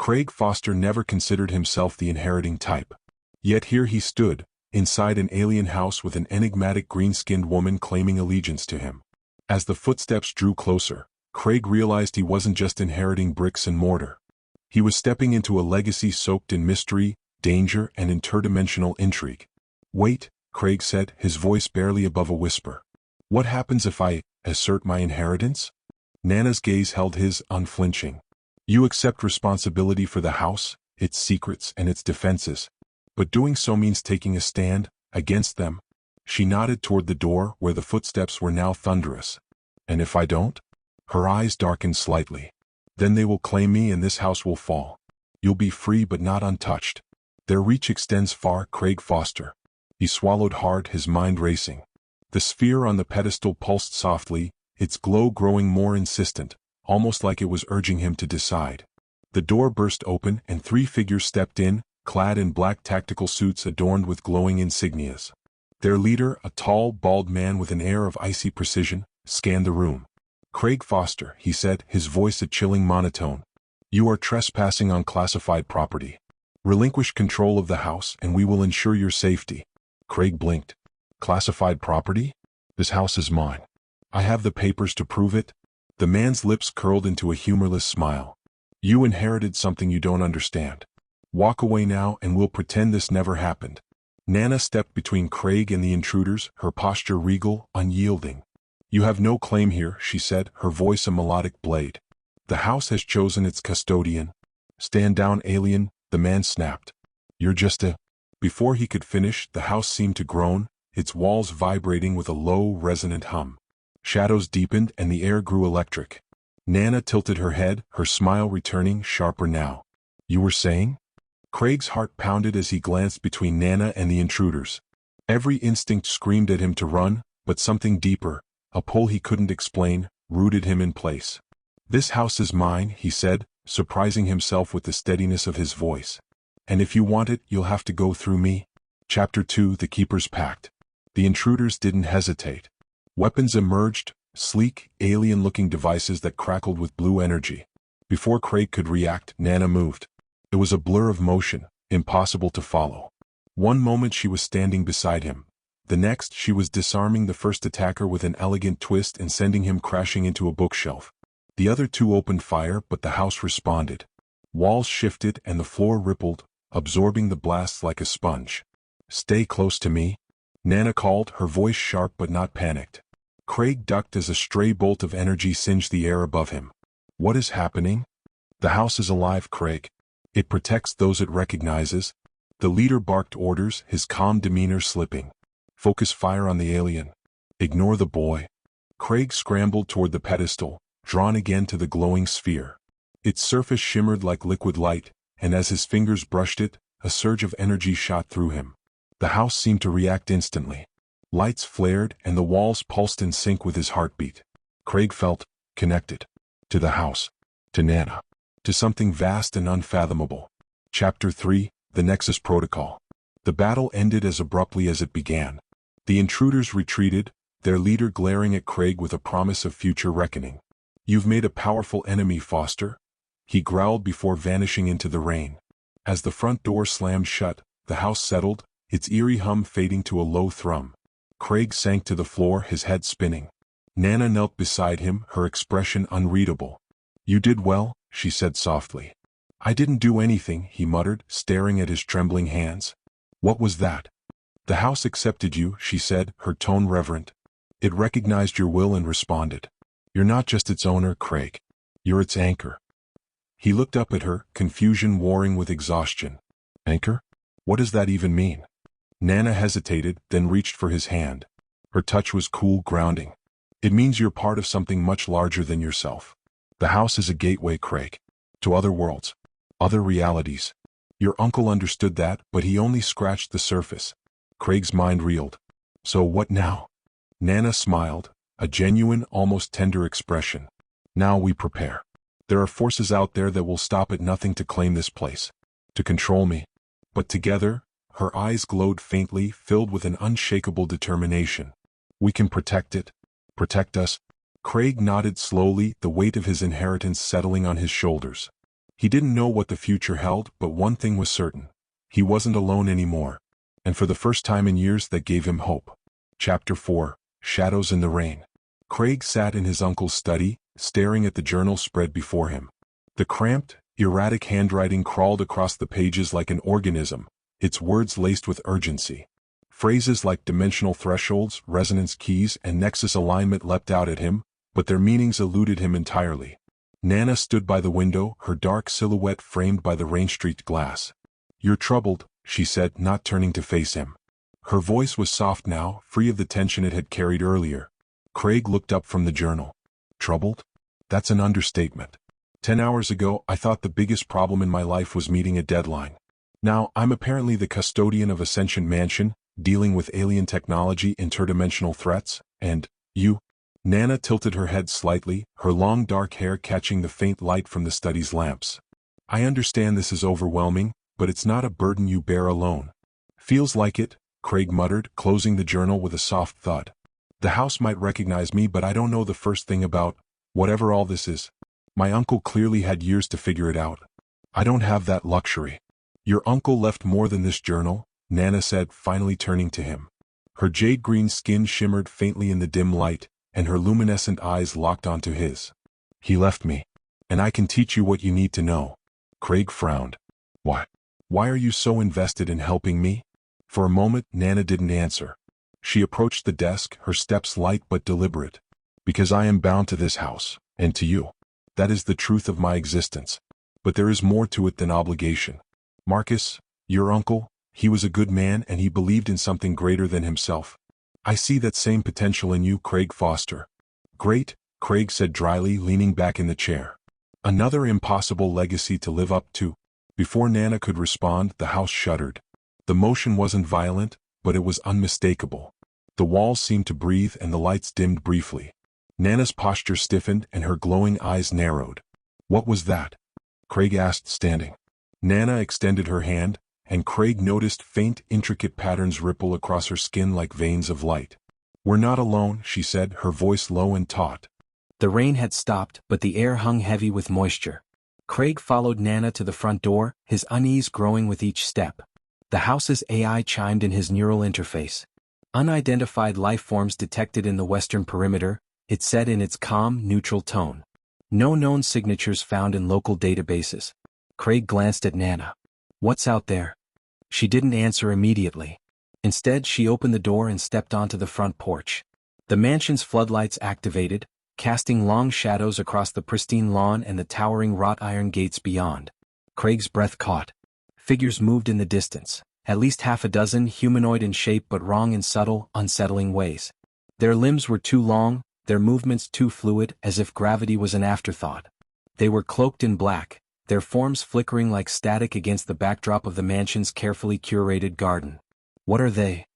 Craig Foster never considered himself the inheriting type. Yet here he stood, inside an alien house with an enigmatic green-skinned woman claiming allegiance to him. As the footsteps drew closer, Craig realized he wasn't just inheriting bricks and mortar. He was stepping into a legacy soaked in mystery, danger, and interdimensional intrigue. "Wait," Craig said, his voice barely above a whisper. "What happens if I assert my inheritance?" Nana's gaze held his, unflinching. "You accept responsibility for the house, its secrets, and its defenses. But doing so means taking a stand against them." She nodded toward the door where the footsteps were now thunderous. "And if I don't?" Her eyes darkened slightly. "Then they will claim me and this house will fall. You'll be free but not untouched. Their reach extends far." Craig Foster. He swallowed hard, his mind racing. The sphere on the pedestal pulsed softly, its glow growing more insistent, almost like it was urging him to decide. The door burst open and 3 figures stepped in, clad in black tactical suits adorned with glowing insignias. Their leader, a tall, bald man with an air of icy precision, scanned the room. "Craig Foster," he said, his voice a chilling monotone. "You are trespassing on classified property. Relinquish control of the house and we will ensure your safety." Craig blinked. "Classified property? This house is mine. I have the papers to prove it." The man's lips curled into a humorless smile. "You inherited something you don't understand. Walk away now and we'll pretend this never happened." Nana stepped between Craig and the intruders, her posture regal, unyielding. "You have no claim here," she said, her voice a melodic blade. "The house has chosen its custodian." "Stand down, alien," the man snapped. "You're just a—" Before he could finish, the house seemed to groan, its walls vibrating with a low, resonant hum. Shadows deepened and the air grew electric. Nana tilted her head, her smile returning, sharper now. "You were saying?" Craig's heart pounded as he glanced between Nana and the intruders. Every instinct screamed at him to run, but something deeper, a pull he couldn't explain, rooted him in place. "This house is mine," he said, surprising himself with the steadiness of his voice. "And if you want it, you'll have to go through me." Chapter 2: The Keeper's Pact. The intruders didn't hesitate. Weapons emerged, sleek, alien-looking devices that crackled with blue energy. Before Craig could react, Nana moved. It was a blur of motion, impossible to follow. One moment she was standing beside him. The next she was disarming the first attacker with an elegant twist and sending him crashing into a bookshelf. The other 2 opened fire, but the house responded. Walls shifted and the floor rippled, absorbing the blasts like a sponge. "Stay close to me," Nana called, her voice sharp but not panicked. Craig ducked as a stray bolt of energy singed the air above him. "What is happening?" "The house is alive, Craig. It protects those it recognizes." The leader barked orders, his calm demeanor slipping. "Focus fire on the alien. Ignore the boy." Craig scrambled toward the pedestal, drawn again to the glowing sphere. Its surface shimmered like liquid light, and as his fingers brushed it, a surge of energy shot through him. The house seemed to react instantly. Lights flared and the walls pulsed in sync with his heartbeat. Craig felt connected. To the house. To Nana. To something vast and unfathomable. Chapter 3: The Nexus Protocol. The battle ended as abruptly as it began. The intruders retreated, their leader glaring at Craig with a promise of future reckoning. "You've made a powerful enemy, Foster," he growled before vanishing into the rain. As the front door slammed shut, the house settled, its eerie hum fading to a low thrum. Craig sank to the floor, his head spinning. Nana knelt beside him, her expression unreadable. "You did well," she said softly. "I didn't do anything," he muttered, staring at his trembling hands. "What was that?" "The house accepted you," she said, her tone reverent. "It recognized your will and responded. You're not just its owner, Craig. You're its anchor." He looked up at her, confusion warring with exhaustion. "Anchor? What does that even mean?" Nana hesitated, then reached for his hand. Her touch was cool, grounding. "It means you're part of something much larger than yourself. The house is a gateway, Craig. To other worlds. Other realities. Your uncle understood that, but he only scratched the surface." Craig's mind reeled. "So what now?" Nana smiled, a genuine, almost tender expression. "Now we prepare. There are forces out there that will stop at nothing to claim this place. To control me. But together," her eyes glowed faintly, filled with an unshakable determination. "We can protect it. Protect us." Craig nodded slowly, the weight of his inheritance settling on his shoulders. He didn't know what the future held, but one thing was certain. He wasn't alone anymore. And for the first time in years that gave him hope. Chapter 4, Shadows in the Rain. Craig sat in his uncle's study, staring at the journal spread before him. The cramped, erratic handwriting crawled across the pages like an organism, its words laced with urgency. Phrases like dimensional thresholds, resonance keys, and nexus alignment leapt out at him, but their meanings eluded him entirely. Nana stood by the window, her dark silhouette framed by the rain-streaked glass. "You're troubled," she said, not turning to face him. Her voice was soft now, free of the tension it had carried earlier. Craig looked up from the journal. "Troubled? That's an understatement. 10 hours ago, I thought the biggest problem in my life was meeting a deadline. Now, I'm apparently the custodian of Ascension Mansion, dealing with alien technology, interdimensional threats, and you." Nana tilted her head slightly, her long dark hair catching the faint light from the study's lamps. "I understand this is overwhelming, but it's not a burden you bear alone." "Feels like it," Craig muttered, closing the journal with a soft thud. "The house might recognize me, but I don't know the first thing about whatever all this is. My uncle clearly had years to figure it out. I don't have that luxury." "Your uncle left more than this journal," Nana said, finally turning to him. Her jade-green skin shimmered faintly in the dim light, and her luminescent eyes locked onto his. "He left me. And I can teach you what you need to know." Craig frowned. "Why? Why are you so invested in helping me?" For a moment, Nana didn't answer. She approached the desk, her steps light but deliberate. "Because I am bound to this house, and to you. That is the truth of my existence. But there is more to it than obligation. Marcus, your uncle, he was a good man and he believed in something greater than himself. I see that same potential in you, Craig Foster." "Great," Craig said dryly, leaning back in the chair. "Another impossible legacy to live up to." Before Nana could respond, the house shuddered. The motion wasn't violent, but it was unmistakable. The walls seemed to breathe and the lights dimmed briefly. Nana's posture stiffened and her glowing eyes narrowed. "What was that?" Craig asked, standing. Nana extended her hand, and Craig noticed faint, intricate patterns ripple across her skin like veins of light. "We're not alone," she said, her voice low and taut. The rain had stopped, but the air hung heavy with moisture. Craig followed Nana to the front door, his unease growing with each step. The house's AI chimed in his neural interface. "Unidentified life forms detected in the western perimeter," it said in its calm, neutral tone. "No known signatures found in local databases." Craig glanced at Nana. "What's out there?" She didn't answer immediately. Instead, she opened the door and stepped onto the front porch. The mansion's floodlights activated, casting long shadows across the pristine lawn and the towering wrought iron gates beyond. Craig's breath caught. Figures moved in the distance, at least half a dozen, humanoid in shape but wrong in subtle, unsettling ways. Their limbs were too long, their movements too fluid, as if gravity was an afterthought. They were cloaked in black, their forms flickering like static against the backdrop of the mansion's carefully curated garden. "What are they?"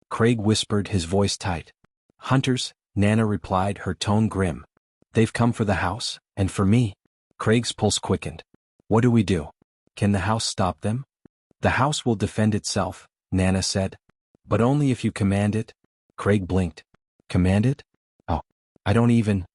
Craig whispered, his voice tight. "Hunters," Nana replied, her tone grim. "They've come for the house, and for me." Craig's pulse quickened. "What do we do? Can the house stop them?" "The house will defend itself," Nana said. "But only if you command it." Craig blinked. "Command it? Oh, I don't even."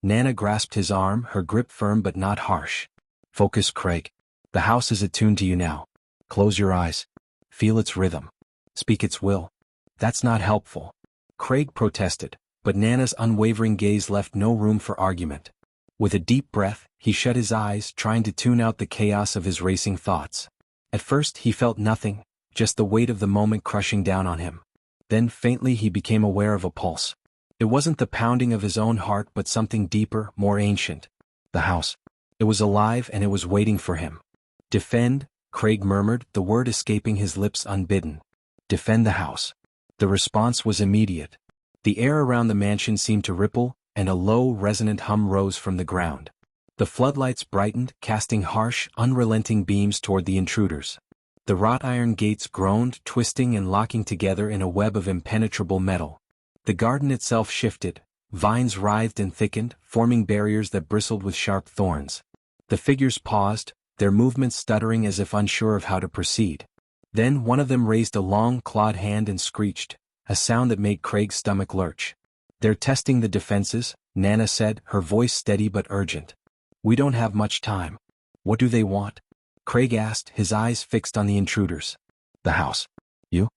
Nana grasped his arm, her grip firm but not harsh. "Focus, Craig. The house is attuned to you now. Close your eyes. Feel its rhythm. Speak its will." "That's not helpful," Craig protested, but Nana's unwavering gaze left no room for argument. With a deep breath, he shut his eyes, trying to tune out the chaos of his racing thoughts. At first he felt nothing, just the weight of the moment crushing down on him. Then faintly he became aware of a pulse. It wasn't the pounding of his own heart but something deeper, more ancient. The house. It was alive and it was waiting for him. "Defend," Craig murmured, the word escaping his lips unbidden. "Defend the house." The response was immediate. The air around the mansion seemed to ripple, and a low, resonant hum rose from the ground. The floodlights brightened, casting harsh, unrelenting beams toward the intruders. The wrought iron gates groaned, twisting and locking together in a web of impenetrable metal. The garden itself shifted. Vines writhed and thickened, forming barriers that bristled with sharp thorns. The figures paused, their movements stuttering as if unsure of how to proceed. Then one of them raised a long, clawed hand and screeched, a sound that made Craig's stomach lurch. "They're testing the defenses," Nana said, her voice steady but urgent. "We don't have much time." What do they want? Craig asked, his eyes fixed on the intruders. The house. You?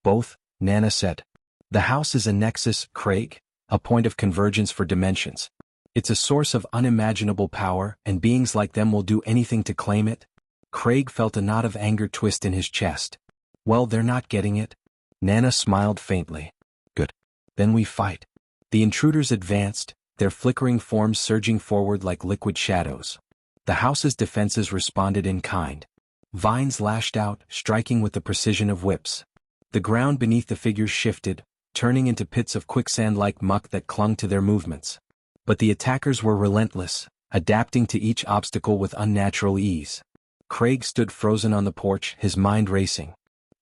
Both, Nana said. The house is a nexus, Craig, a point of convergence for dimensions. It's a source of unimaginable power, and beings like them will do anything to claim it. Craig felt a knot of anger twist in his chest. Well, they're not getting it. Nana smiled faintly. Good. Then we fight. The intruders advanced, their flickering forms surging forward like liquid shadows. The house's defenses responded in kind. Vines lashed out, striking with the precision of whips. The ground beneath the figures shifted, turning into pits of quicksand-like muck that clung to their movements. But the attackers were relentless, adapting to each obstacle with unnatural ease. Craig stood frozen on the porch, his mind racing.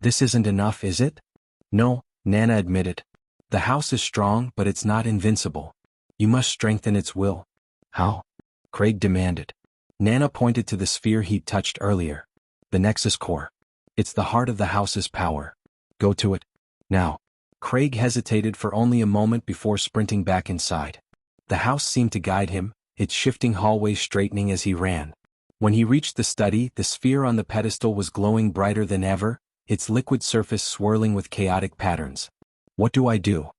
This isn't enough, is it? No, Nana admitted. The house is strong, but it's not invincible. You must strengthen its will. How? Craig demanded. Nana pointed to the sphere he'd touched earlier. The Nexus Core. It's the heart of the house's power. Go to it. Now. Craig hesitated for only a moment before sprinting back inside. The house seemed to guide him, its shifting hallways straightening as he ran. When he reached the study, the sphere on the pedestal was glowing brighter than ever, its liquid surface swirling with chaotic patterns. What do I do?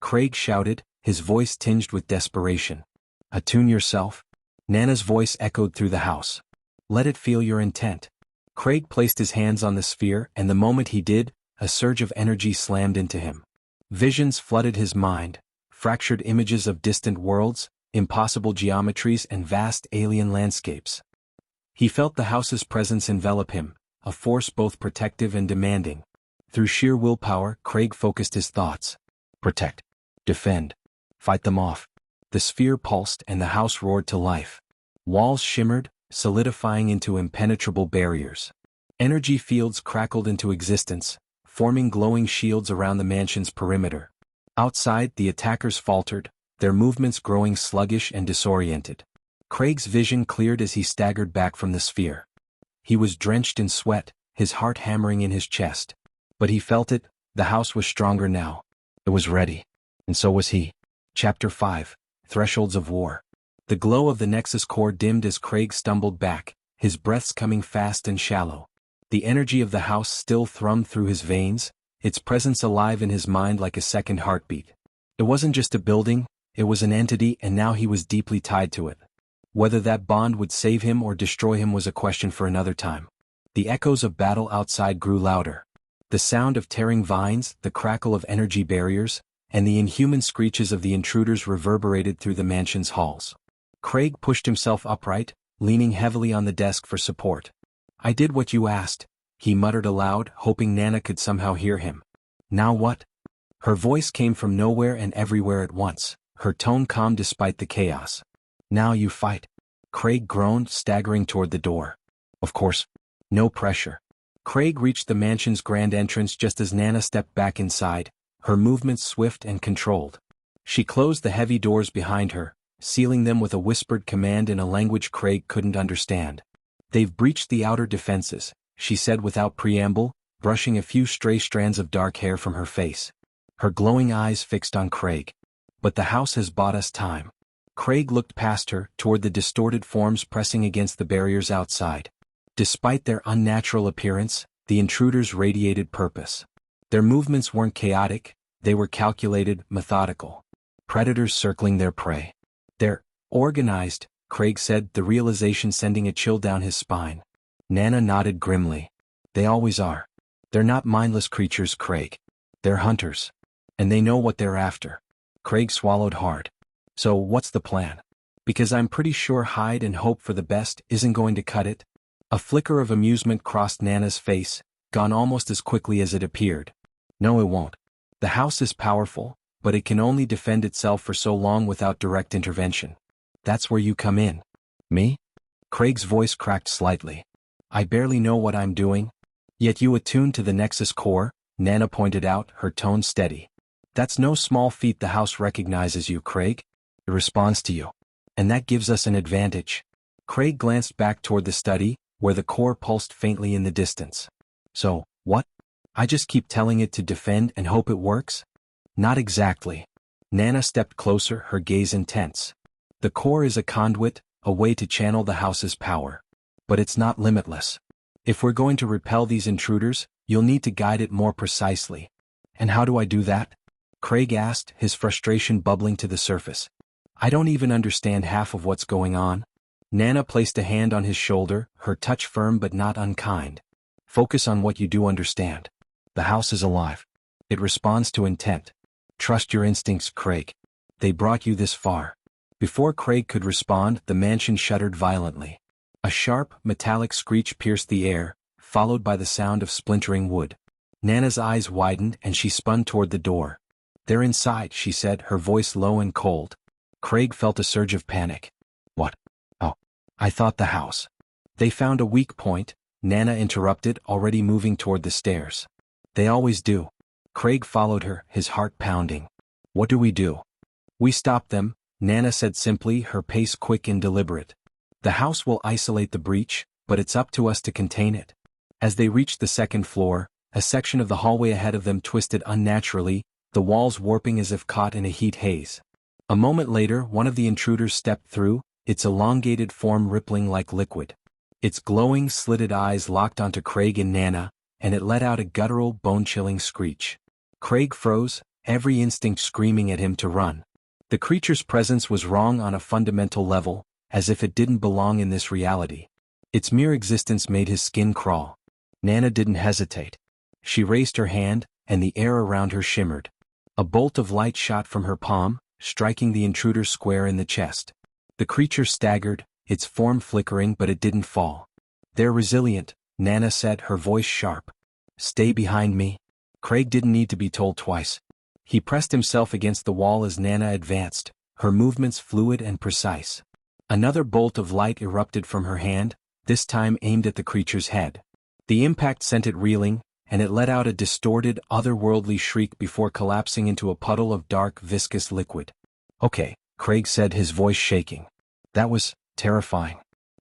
Craig shouted, his voice tinged with desperation. Attune yourself? Nana's voice echoed through the house. Let it feel your intent. Craig placed his hands on the sphere, and the moment he did, a surge of energy slammed into him. Visions flooded his mind, fractured images of distant worlds, impossible geometries, and vast alien landscapes. He felt the house's presence envelop him, a force both protective and demanding. Through sheer willpower, Craig focused his thoughts. Protect. Defend. Fight them off. The sphere pulsed and the house roared to life. Walls shimmered, solidifying into impenetrable barriers. Energy fields crackled into existence, forming glowing shields around the mansion's perimeter. Outside, the attackers faltered, their movements growing sluggish and disoriented. Craig's vision cleared as he staggered back from the sphere. He was drenched in sweat, his heart hammering in his chest. But he felt it, the house was stronger now. It was ready. And so was he. Chapter 5. Thresholds of War. The glow of the Nexus Core dimmed as Craig stumbled back, his breaths coming fast and shallow. The energy of the house still thrummed through his veins, its presence alive in his mind like a second heartbeat. It wasn't just a building, it was an entity, and now he was deeply tied to it. Whether that bond would save him or destroy him was a question for another time. The echoes of battle outside grew louder. The sound of tearing vines, the crackle of energy barriers, and the inhuman screeches of the intruders reverberated through the mansion's halls. Craig pushed himself upright, leaning heavily on the desk for support. I did what you asked, he muttered aloud, hoping Nana could somehow hear him. Now what? Her voice came from nowhere and everywhere at once, her tone calm despite the chaos. Now you fight. Craig groaned, staggering toward the door. Of course. No pressure. Craig reached the mansion's grand entrance just as Nana stepped back inside, her movements swift and controlled. She closed the heavy doors behind her, sealing them with a whispered command in a language Craig couldn't understand. They've breached the outer defenses, she said without preamble, brushing a few stray strands of dark hair from her face. Her glowing eyes fixed on Craig. But the house has bought us time. Craig looked past her, toward the distorted forms pressing against the barriers outside. Despite their unnatural appearance, the intruders radiated purpose. Their movements weren't chaotic, they were calculated, methodical. Predators circling their prey. They're organized, Craig said, the realization sending a chill down his spine. Nana nodded grimly. They always are. They're not mindless creatures, Craig. They're hunters. And they know what they're after. Craig swallowed hard. So what's the plan? Because I'm pretty sure hide and hope for the best isn't going to cut it. A flicker of amusement crossed Nana's face, gone almost as quickly as it appeared. No, it won't. The house is powerful, but it can only defend itself for so long without direct intervention. That's where you come in. Me? Craig's voice cracked slightly. I barely know what I'm doing. Yet you attune to the Nexus Core, Nana pointed out, her tone steady. That's no small feat. The house recognizes you, Craig. It responds to you. And that gives us an advantage. Craig glanced back toward the study, where the core pulsed faintly in the distance. So, what? I just keep telling it to defend and hope it works? Not exactly. Nana stepped closer, her gaze intense. The core is a conduit, a way to channel the house's power. But it's not limitless. If we're going to repel these intruders, you'll need to guide it more precisely. And how do I do that? Craig asked, his frustration bubbling to the surface. I don't even understand half of what's going on. Nana placed a hand on his shoulder, her touch firm but not unkind. Focus on what you do understand. The house is alive. It responds to intent. Trust your instincts, Craig. They brought you this far. Before Craig could respond, the mansion shuddered violently. A sharp, metallic screech pierced the air, followed by the sound of splintering wood. Nana's eyes widened and she spun toward the door. They're inside, she said, her voice low and cold. Craig felt a surge of panic. What? Oh, I thought the house. They found a weak point, Nana interrupted, already moving toward the stairs. They always do. Craig followed her, his heart pounding. What do we do? We stop them, Nana said simply, her pace quick and deliberate. The house will isolate the breach, but it's up to us to contain it. As they reached the second floor, a section of the hallway ahead of them twisted unnaturally, the walls warping as if caught in a heat haze. A moment later, one of the intruders stepped through, its elongated form rippling like liquid. Its glowing, slitted eyes locked onto Craig and Nana, and it let out a guttural, bone-chilling screech. Craig froze, every instinct screaming at him to run. The creature's presence was wrong on a fundamental level, as if it didn't belong in this reality. Its mere existence made his skin crawl. Nana didn't hesitate. She raised her hand, and the air around her shimmered. A bolt of light shot from her palm, striking the intruder square in the chest. The creature staggered, its form flickering, but it didn't fall. They're resilient, Nana said, her voice sharp. Stay behind me. Craig didn't need to be told twice. He pressed himself against the wall as Nana advanced, her movements fluid and precise. Another bolt of light erupted from her hand, this time aimed at the creature's head. The impact sent it reeling, and it let out a distorted, otherworldly shriek before collapsing into a puddle of dark, viscous liquid. Okay, Craig said, his voice shaking. That was terrifying.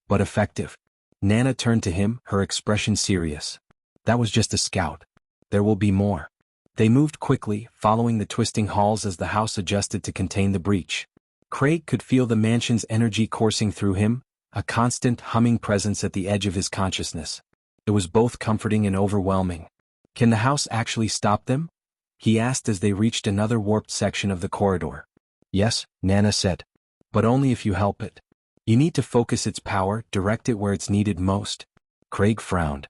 But effective. Nana turned to him, her expression serious. That was just a scout. There will be more. They moved quickly, following the twisting halls as the house adjusted to contain the breach. Craig could feel the mansion's energy coursing through him, a constant, humming presence at the edge of his consciousness. It was both comforting and overwhelming. Can the house actually stop them? He asked as they reached another warped section of the corridor. Yes, Nana said. But only if you help it. You need to focus its power, direct it where it's needed most. Craig frowned.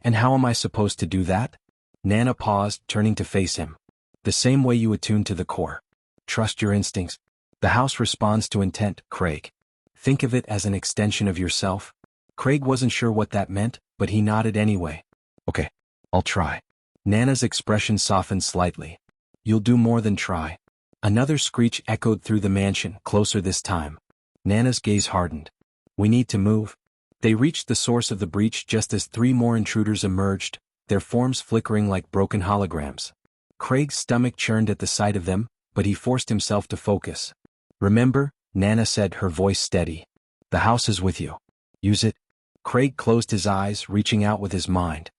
And how am I supposed to do that? Nana paused, turning to face him. The same way you attune to the core. Trust your instincts. The house responds to intent, Craig. Think of it as an extension of yourself. Craig wasn't sure what that meant, but he nodded anyway. Okay, I'll try. Nana's expression softened slightly. You'll do more than try. Another screech echoed through the mansion, closer this time. Nana's gaze hardened. We need to move. They reached the source of the breach just as three more intruders emerged, their forms flickering like broken holograms. Craig's stomach churned at the sight of them, but he forced himself to focus. Remember, Nana said, her voice steady. The house is with you. Use it. Craig closed his eyes, reaching out with his mind.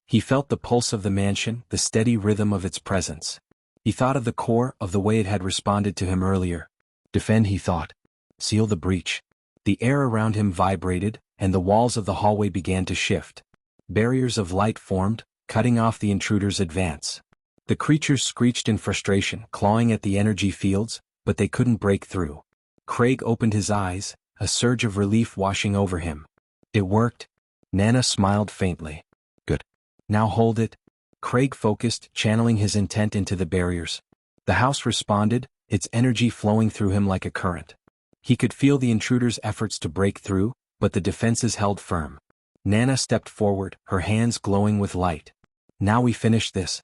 He felt the pulse of the mansion, the steady rhythm of its presence. He thought of the core, of the way it had responded to him earlier. Defend, he thought. Seal the breach. The air around him vibrated, and the walls of the hallway began to shift. Barriers of light formed, cutting off the intruder's advance. The creatures screeched in frustration, clawing at the energy fields, but they couldn't break through. Craig opened his eyes, a surge of relief washing over him. It worked. Nana smiled faintly. Good. Now hold it. Craig focused, channeling his intent into the barriers. The house responded, its energy flowing through him like a current. He could feel the intruder's efforts to break through, but the defenses held firm. Nana stepped forward, her hands glowing with light. Now we finish this.